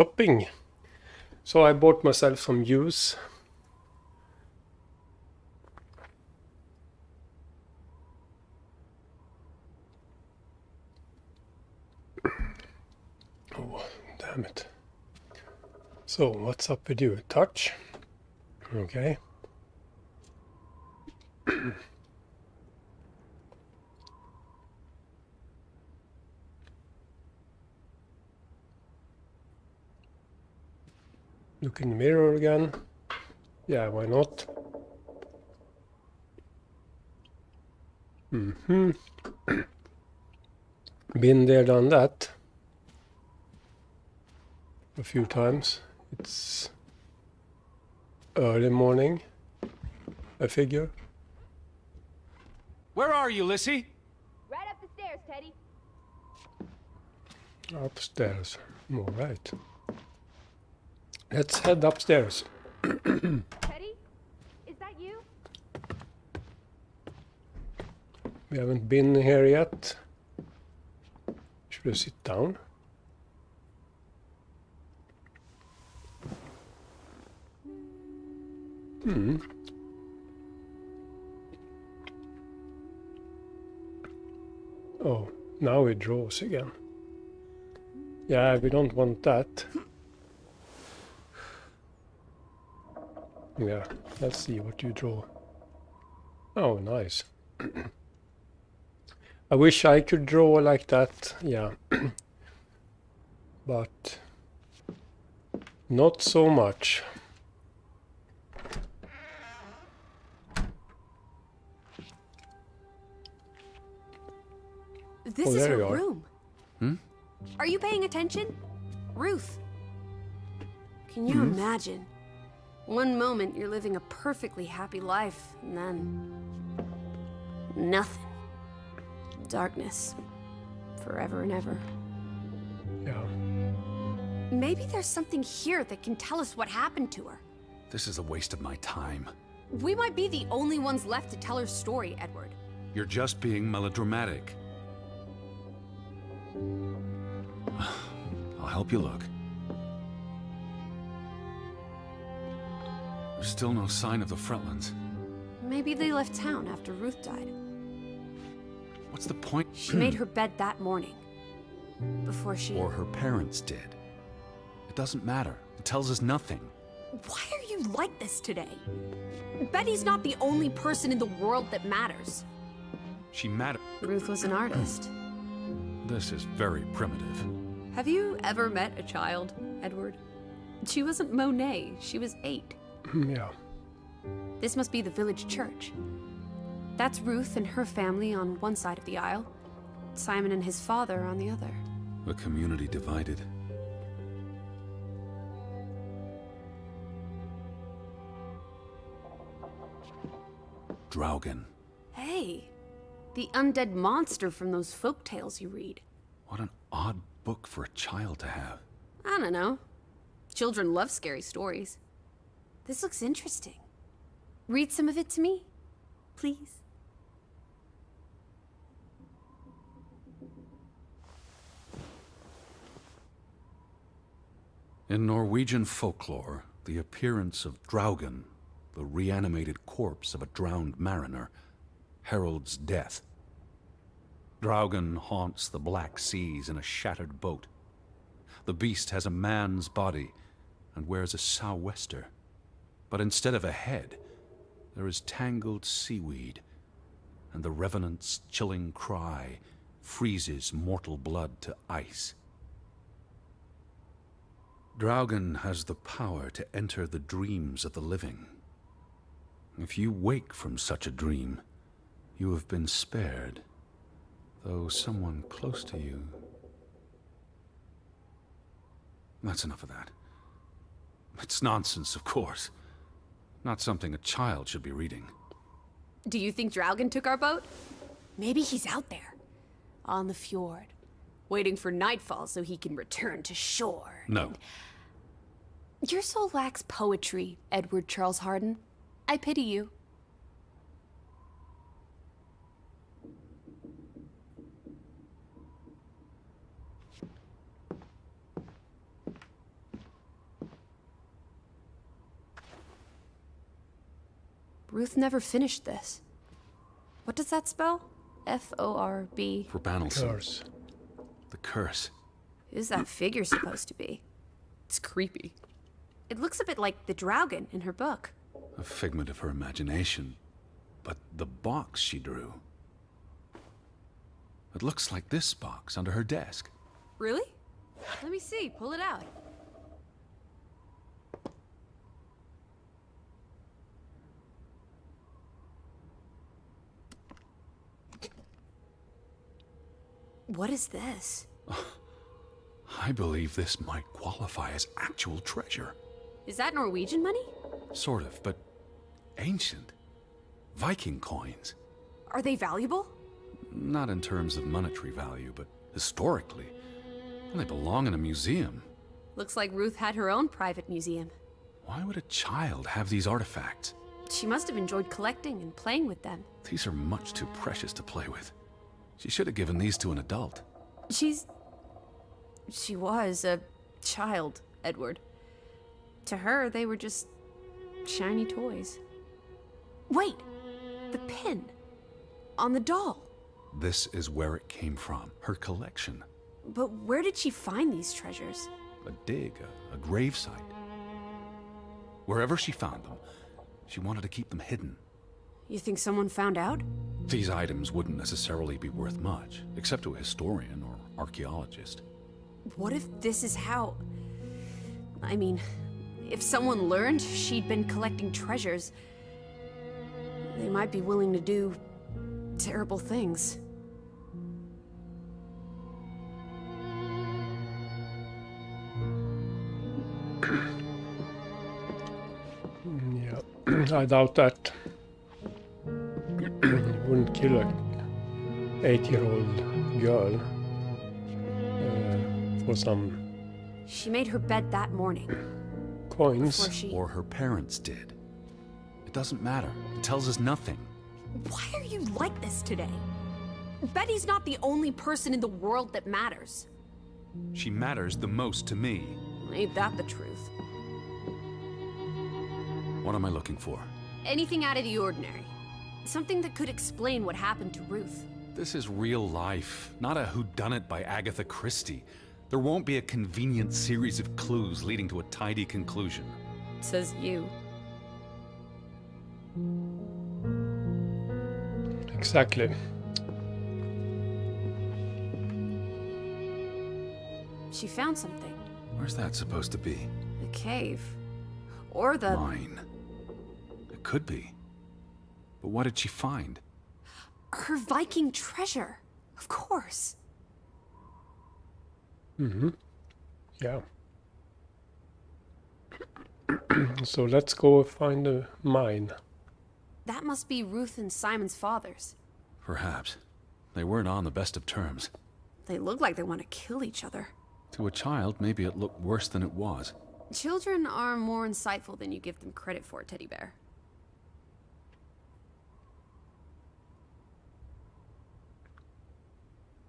shopping. So I bought myself some juice. Oh, damn it. So, what's up with you? Touch? Okay. Look in the mirror again. Yeah, why not? Been there, done that. A few times. It's early morning, I figure. Where are you, Lissie? Right up the stairs, Teddy. Upstairs. All right. Let's head upstairs. Teddy? Is that you? We haven't been here yet. Should I sit down? Oh, now it draws again. Yeah, we don't want that. Yeah, let's see what you draw. Oh, nice. I wish I could draw like that, yeah. But not so much. This is there her you are. room. Are you paying attention? Ruth. Can you imagine? One moment you're living a perfectly happy life, and then nothing. Darkness. Forever and ever. Yeah. Maybe there's something here that can tell us what happened to her. This is a waste of my time. We might be the only ones left to tell her story, Edward. You're just being melodramatic. I'll help you look. There's still no sign of the Fretlands. Maybe they left town after Ruth died. What's the point? She made her bed that morning. Before she... Or her parents did. It doesn't matter. It tells us nothing. Why are you like this today? Betty's not the only person in the world that matters. She mattered. Ruth was an artist. This is very primitive. Have you ever met a child, Edward? She wasn't Monet, she was 8. Yeah. This must be the village church. That's Ruth and her family on one side of the aisle, Simon and his father on the other. A community divided. Draugen. Hey, the undead monster from those folk tales you read. What an odd book for a child to have. I don't know. Children love scary stories. This looks interesting. Read some of it to me, please. In Norwegian folklore, the appearance of Draugen, the reanimated corpse of a drowned mariner, heralds death. Draugen haunts the Black Seas in a shattered boat. The beast has a man's body and wears a sou'wester. But instead of a head, there is tangled seaweed, and the revenant's chilling cry freezes mortal blood to ice. Draugen has the power to enter the dreams of the living. If you wake from such a dream, you have been spared, though someone close to you... That's enough of that. It's nonsense, of course. Not something a child should be reading. Do you think Draugen took our boat? Maybe he's out there, on the fjord, waiting for nightfall so he can return to shore. No. Your soul lacks poetry, Edward Charles Harden. I pity you. Ruth never finished this. What does that spell? F-O-R-B. For Banelson. Curse. The curse. Who's that figure supposed to be? It's creepy. It looks a bit like the Draugen in her book. A figment of her imagination. But the box she drew... It looks like this box under her desk. Really? Let me see. Pull it out. What is this? I believe this might qualify as actual treasure. Is that Norwegian money? Sort of, but ancient. Viking coins. Are they valuable? Not in terms of monetary value, but historically. They belong in a museum. Looks like Ruth had her own private museum. Why would a child have these artifacts? She must have enjoyed collecting and playing with them. These are much too precious to play with. She should have given these to an adult. She was a child, Edward. To her, they were just shiny toys. Wait! The pin! On the doll! This is where it came from, her collection. But where did she find these treasures? A dig, a gravesite. Wherever she found them, she wanted to keep them hidden. You think someone found out? These items wouldn't necessarily be worth much, except to a historian or archaeologist. What if this is how... I mean, if someone learned she'd been collecting treasures, they might be willing to do terrible things. Yeah, I doubt that. You wouldn't kill a 8-year-old girl for some She made her bed that morning. coins. Before she... Or her parents did. It doesn't matter. It tells us nothing. Why are you like this today? Betty's not the only person in the world that matters. She matters the most to me. Ain't that the truth? What am I looking for? Anything out of the ordinary. Something that could explain what happened to Ruth. This is real life, not a whodunit by Agatha Christie. There won't be a convenient series of clues leading to a tidy conclusion. Says you. Exactly. She found something. Where's that supposed to be? A cave. Or the... Mine. It could be. But what did she find? Her Viking treasure. Of course. Yeah. So let's go find the mine. That must be Ruth and Simon's father's. Perhaps. They weren't on the best of terms. They look like they want to kill each other. To a child, maybe it looked worse than it was. Children are more insightful than you give them credit for, Teddy Bear.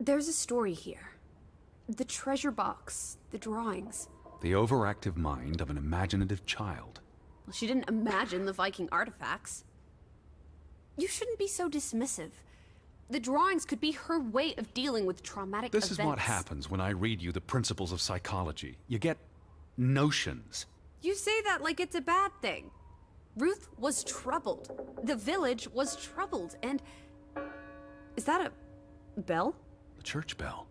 There's a story here. The treasure box, the drawings. The overactive mind of an imaginative child. Well, she didn't imagine the Viking artifacts. You shouldn't be so dismissive. The drawings could be her way of dealing with traumatic events. This is what happens when I read you the principles of psychology. You get notions. You say that like it's a bad thing. Ruth was troubled. The village was troubled, and... Is that a bell? The church bell.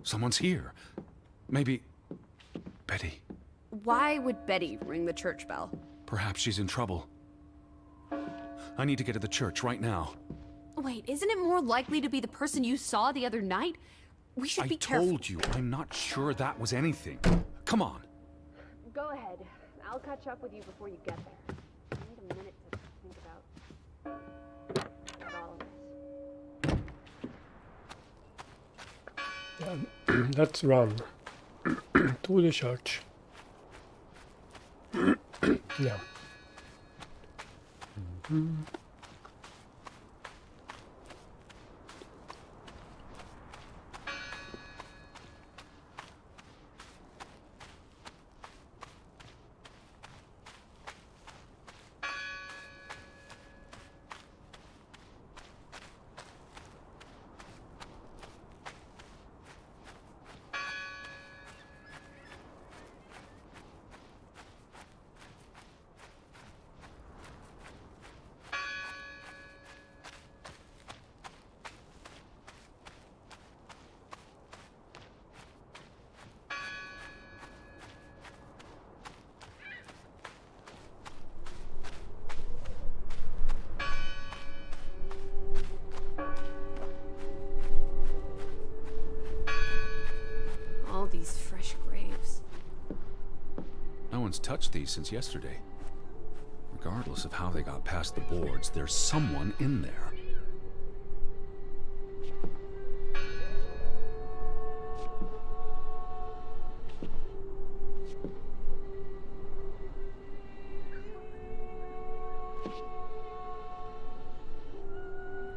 Someone's here. Maybe... Betty. Why would Betty ring the church bell? Perhaps she's in trouble. I need to get to the church right now. Wait, isn't it more likely to be the person you saw the other night? We should be careful. I told you, I'm not sure that was anything. Come on. Go ahead. I'll catch up with you before you get there. I need a minute to think about all of this. Let's run to the church. Yeah. No one's touched these since yesterday. Regardless of how they got past the boards, there's someone in there.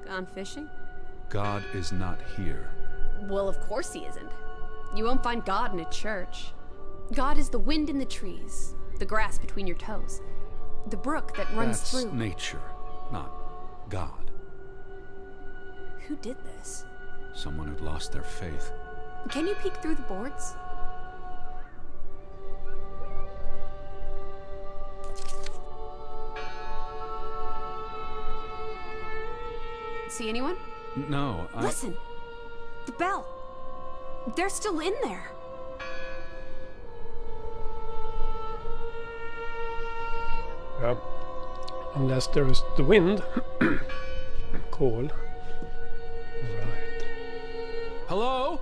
Gone fishing? God is not here. Well, of course he isn't. You won't find God in a church. God is the wind in the trees, the grass between your toes, the brook that runs That's through. nature, not God. Who did this? Someone who'd lost their faith. Can you peek through the boards? See anyone? No, Listen! The bell! They're still in there! Yeah. Unless there is the wind. Call. Right. Hello?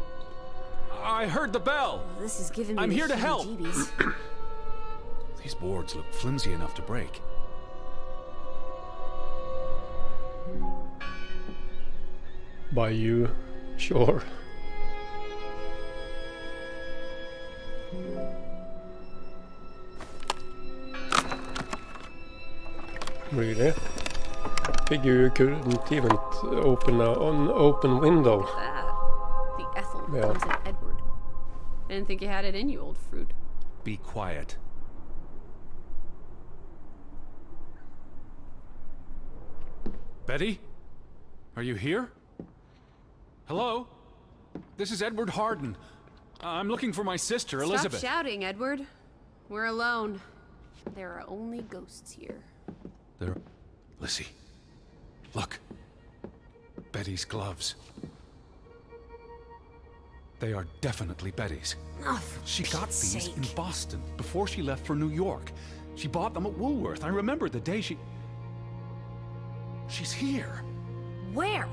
I heard the bell! This is giving me I'm the here to help. heebie-jeebies. These boards look flimsy enough to break. By you, sure. Really? Figure you couldn't even open an open window. The Ethel Yeah. comes in Edward. I didn't think you had it in you, old fruit. Be quiet. Betty? Are you here? Hello? This is Edward Harden. I'm looking for my sister, Elizabeth. Stop shouting, Edward. We're alone. There are only ghosts here. There... Lissie. Look. Betty's gloves. They are definitely Betty's. Oh, for She got Pete's these sake. in Boston before she left for New York. She bought them at Woolworth. I remember the day she... She's here. Where?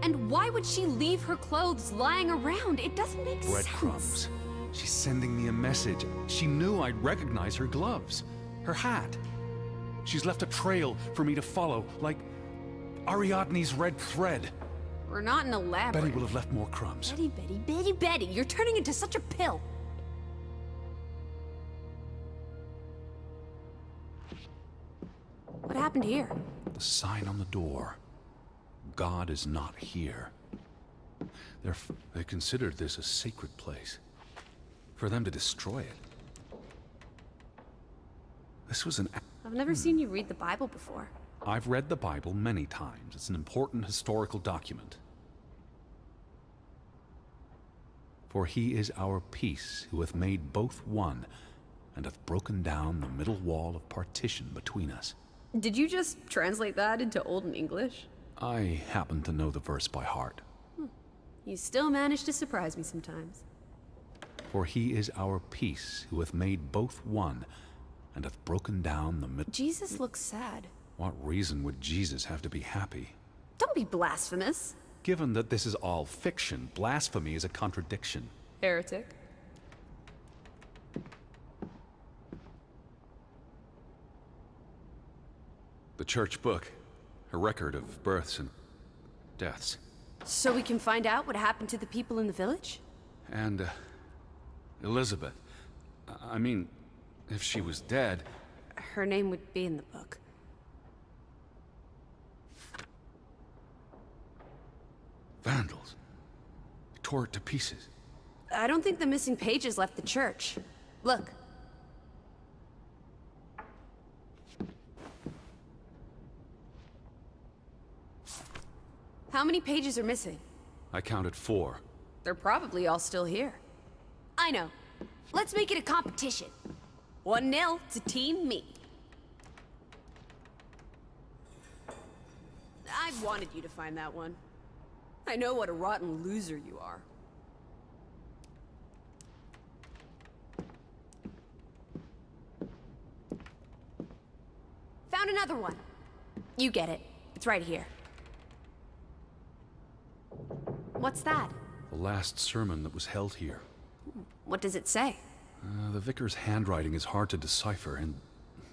And why would she leave her clothes lying around? It doesn't make sense. Breadcrumbs. She's sending me a message. She knew I'd recognize her gloves. Her hat. She's left a trail for me to follow, like Ariadne's red thread. We're not in a labyrinth. Betty will have left more crumbs. Betty. You're turning into such a pill. What happened here? The sign on the door. God is not here. They considered this a sacred place. For them to destroy it. This was an... I've never seen you read the Bible before. I've read the Bible many times. It's an important historical document. For he is our peace, who hath made both one, and hath broken down the middle wall of partition between us. Did you just translate that into Olden English? I happen to know the verse by heart. You still manage to surprise me sometimes. For he is our peace, who hath made both one, and hath broken down the middle... Jesus looks sad. What reason would Jesus have to be happy? Don't be blasphemous. Given that this is all fiction, blasphemy is a contradiction. Heretic. The church book, a record of births and deaths. So we can find out what happened to the people in the village? And, Elizabeth. I mean, if she was dead... Her name would be in the book. Vandals. Tore it to pieces. I don't think the missing pages left the church. Look. How many pages are missing? I counted 4. They're probably all still here. I know. Let's make it a competition. 1-0 to Team Me. I wanted you to find that one. I know what a rotten loser you are. Found another one. You get it. It's right here. What's that? The last sermon that was held here. What does it say? The vicar's handwriting is hard to decipher, and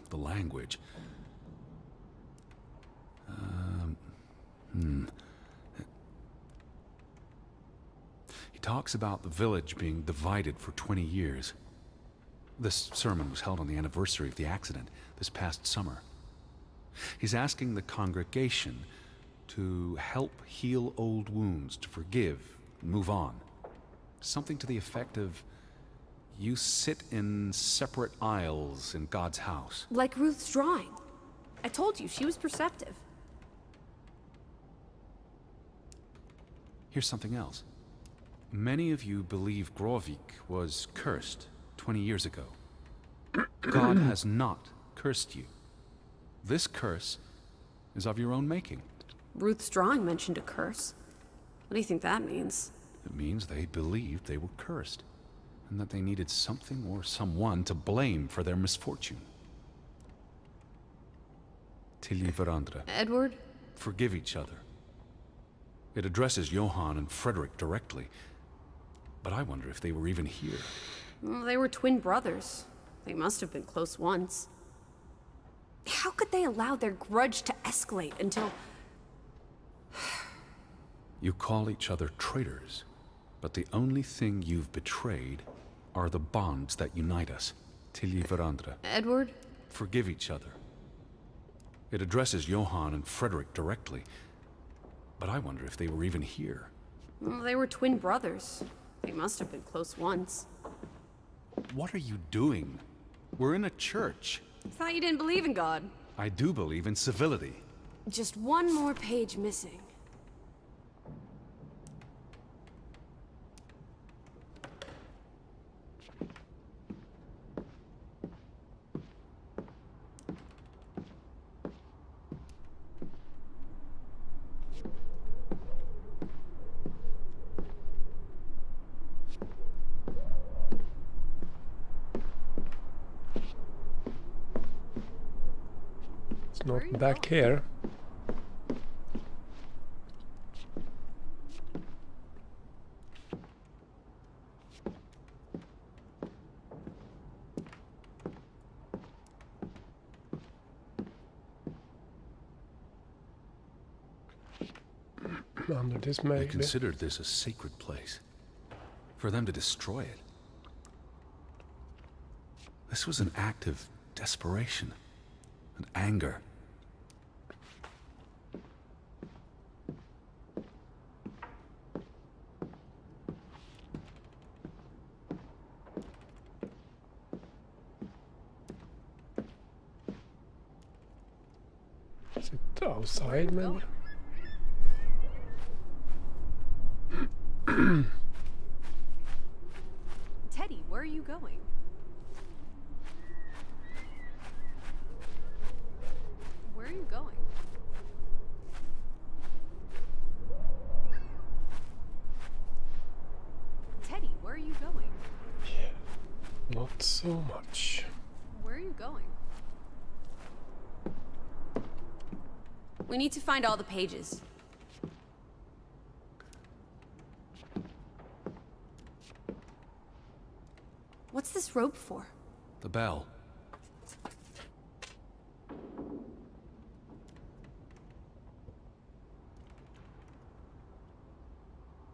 the language. He talks about the village being divided for 20 years. This sermon was held on the anniversary of the accident this past summer. He's asking the congregation to help heal old wounds, to forgive, and move on. Something to the effect of, you sit in separate aisles in God's house. Like Ruth's drawing. I told you, she was perceptive. Here's something else. Many of you believe Grovik was cursed 20 years ago. God has not cursed you. This curse is of your own making. Ruth's drawing mentioned a curse. What do you think that means? It means they believed they were cursed, and that they needed something or someone to blame for their misfortune. Tilly Verandre. Edward? Forgive each other. It addresses Johann and Frederick directly, but I wonder if they were even here. Well, they were twin brothers. They must have been close once. How could they allow their grudge to escalate until... You call each other traitors, but the only thing you've betrayed are the bonds that unite us. Tilly Verandre. Edward? Forgive each other. It addresses Johann and Frederick directly, but I wonder if they were even here. Well, they were twin brothers. They must have been close once. What are you doing? We're in a church. I thought you didn't believe in God. I do believe in civility. Just one more page missing. Not back here. Under this They maybe. considered this a sacred place. For them to destroy it. This was an act of desperation and anger. Is it outside, maybe? Teddy, where are you going? Where are you going? Teddy, where are you going? Not so much. Where are you going? We need to find all the pages. What's this rope for? The bell.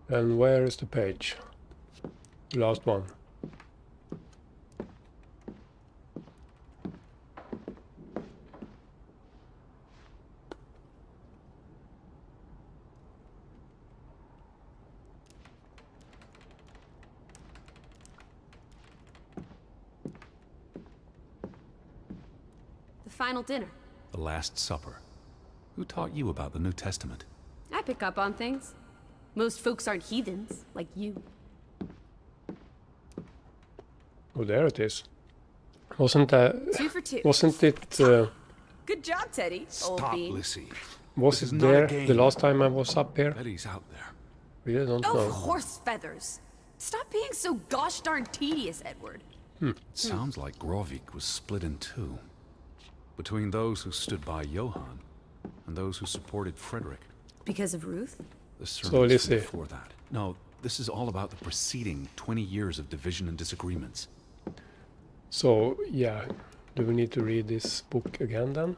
And where is the page? The last one. The final dinner. The Last Supper. Who taught you about the New Testament? I pick up on things. Most folks aren't heathens, like you. Oh, there it is. Wasn't that? 2 for 2. Wasn't it? Good job, Teddy. Old Stop, bean. Lissie. Was This is it not a there game. the last time I was up here? Betty's out there. We don't Oh, know. horse feathers. Stop being so gosh darn tedious, Edward. It sounds like Grovik was split in two. Between those who stood by Johann and those who supported Frederick. Because of Ruth? The sermons Lissie. before that. No, this is all about the preceding 20 years of division and disagreements. So, yeah, do we need to read this book again then?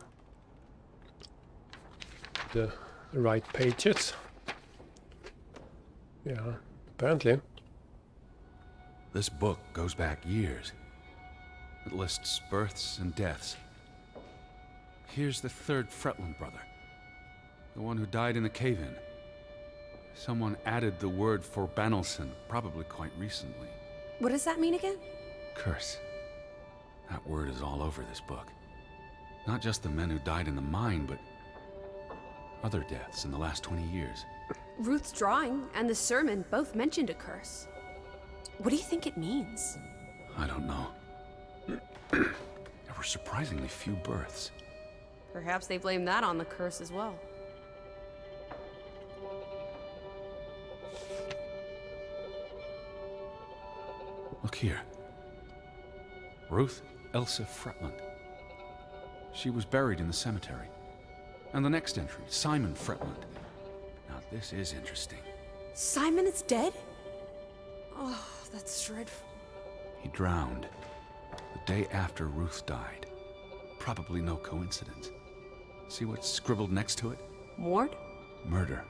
The right pages? Yeah, apparently. This book goes back years. It lists births and deaths. Here's the third Fretland brother. The one who died in the cave-in. Someone added the word for Banelson, probably quite recently. What does that mean again? Curse. That word is all over this book. Not just the men who died in the mine, but other deaths in the last 20 years. Ruth's drawing and the sermon both mentioned a curse. What do you think it means? I don't know. There were surprisingly few births. Perhaps they blame that on the curse as well. Look here. Ruth Elsa Fretland. She was buried in the cemetery. And the next entry, Simon Fretland. Now this is interesting. Simon is dead? Oh, that's dreadful. He drowned the day after Ruth died. Probably no coincidence. See what's scribbled next to it? Mord? Murder.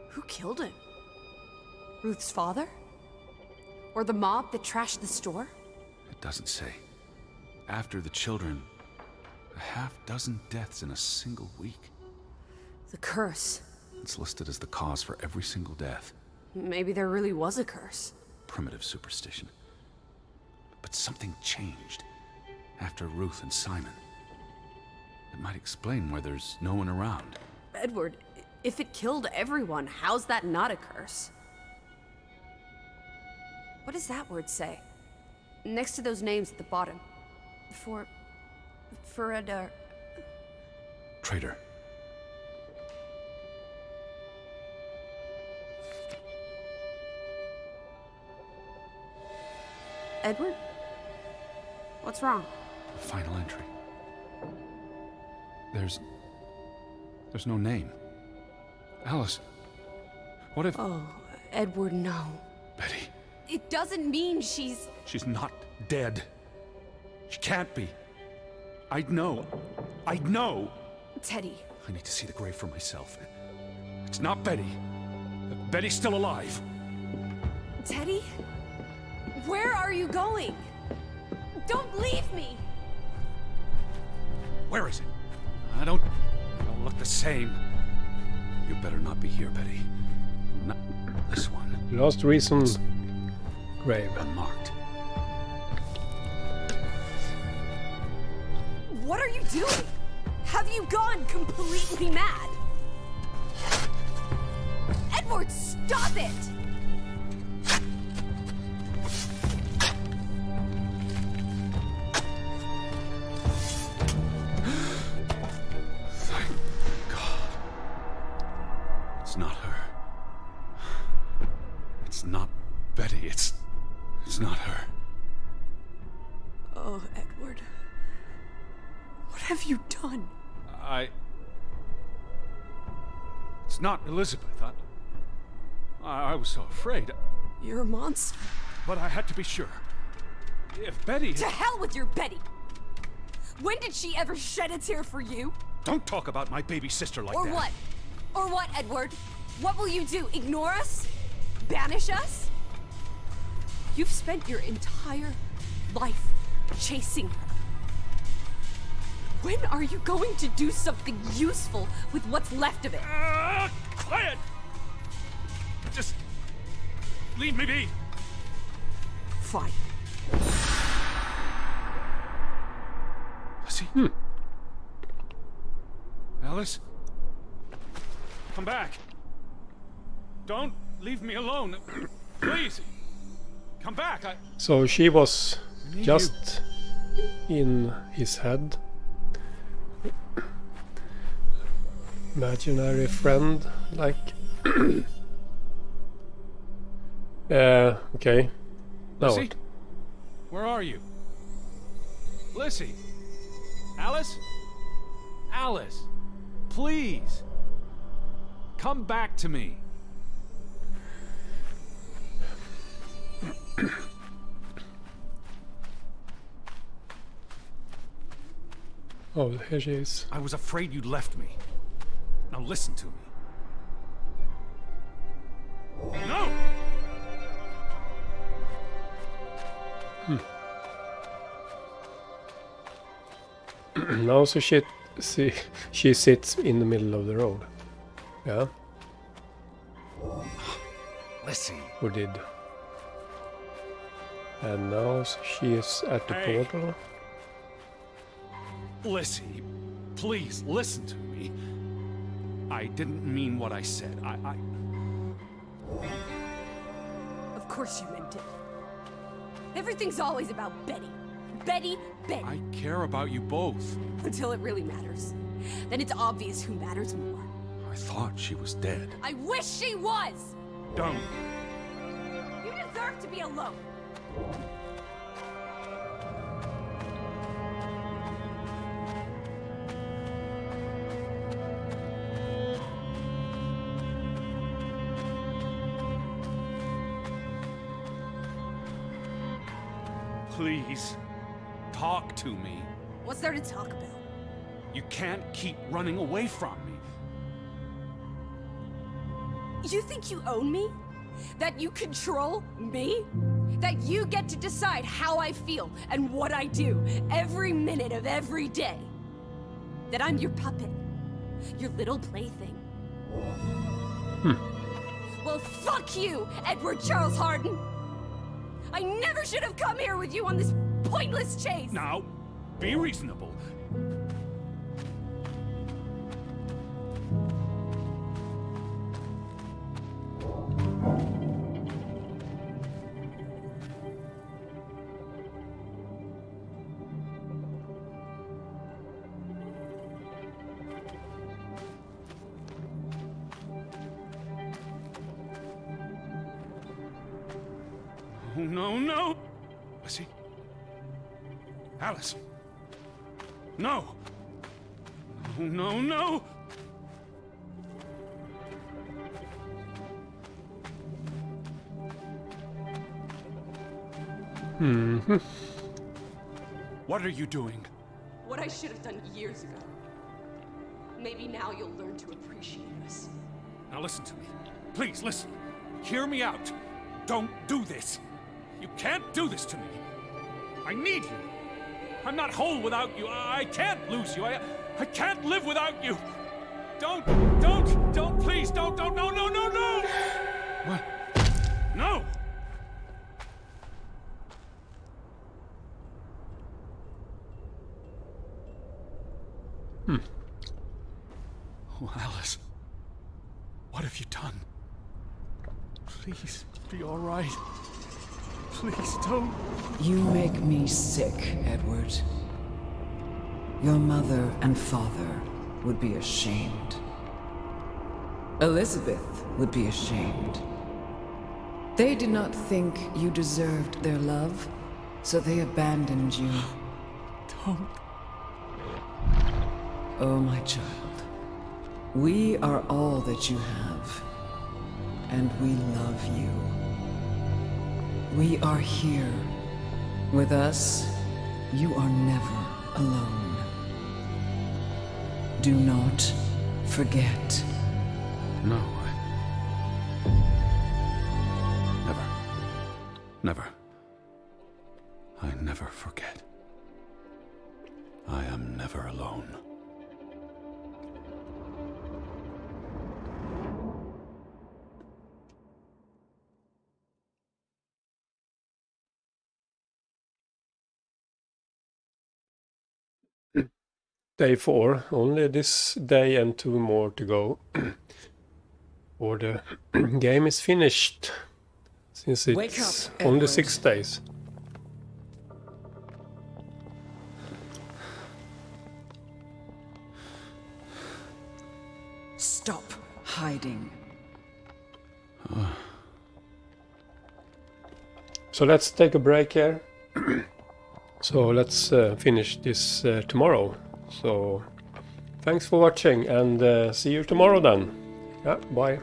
Who killed him? Ruth's father? Or the mob that trashed the store? It doesn't say. After the children, a half-dozen deaths in a single week. The curse. It's listed as the cause for every single death. Maybe there really was a curse. Primitive superstition. But something changed after Ruth and Simon. It might explain why there's no one around. Edward, if it killed everyone, how's that not a curse? What does that word say? Next to those names at the bottom. For a Traitor. Edward? What's wrong? The final entry. There's no name. Alice, what if... Oh, Edward, no. Betty, It doesn't mean she's... she's not dead. She can't be. I'd know. I'd know. Teddy. I need to see the grave for myself. It's not Betty. Betty's still alive. Teddy? Where are you going? Don't leave me! Where is it? I don't look the same. You better not be here, Betty. Not this one. Last reason, grave. Unmarked. What are you doing? Have you gone completely mad? Edward, stop it! Thank God. It's not her. It's not Betty. It's not her. Oh, Edward. What have you done? It's not Elizabeth. I was so afraid. You're a monster. But I had to be sure. If Betty... To hell with your Betty! When did she ever shed a tear for you? Don't talk about my baby sister like Or that. what? Or what, Edward? What will you do? Ignore us? Banish us? You've spent your entire life chasing her. When are you going to do something useful with what's left of it? Quiet! Just... leave me be. Fine. Lissie? Alice? Come back. Don't leave me alone. Please. Come back. So she was need just in his head. Imaginary friend, like. Okay. Now Lissie? what? Where are you? Lissie? Alice? Alice? Please. Come back to me. Oh, here she is. I was afraid you'd left me. Now listen to me. No! Now so she sits in the middle of the road. Yeah, Lissie. who did? And now she is at the Hey. portal. Lissie, please listen to me. I didn't mean what I said. Of course you meant it. Everything's always about Betty. Betty, Betty. I care about you both. Until it really matters. Then it's obvious who matters more. I thought she was dead. I wish she was! Don't. You deserve to be alone. Please, talk to me. What's there to talk about? You can't keep running away from me. You think you own me? That you control me? That you get to decide how I feel and what I do every minute of every day? That I'm your puppet, your little plaything? Well, fuck you, Edward Charles Harden! I never should have come here with you on this pointless chase! Now, be reasonable. Oh, no, no! Lissie? Alice? No! Oh, no, no! What are you doing? What I should have done years ago. Maybe now you'll learn to appreciate us. Now listen to me. Please, listen. Hear me out. Don't do this. You can't do this to me. I need you. I'm not whole without you. I can't lose you. I can't live without you. Don't, please, don't, no, no, no, no! What? No! Oh, Alice. What have you done? Please, be all right. Please don't. You make me sick, Edward. Your mother and father would be ashamed. Elizabeth would be ashamed. They did not think you deserved their love, so they abandoned you. Don't. Oh, my child. We are all that you have, and we love you. We are here. With us, you are never alone. Do not forget. No, never. Never. I never forget. I am never alone. Day 4. Only this day and 2 more to go. Or the game is finished. Since Wake it's up, only Edward. 6 days. Stop hiding. So let's take a break here. So let's finish this tomorrow. So thanks for watching and see you tomorrow then. Yeah, bye.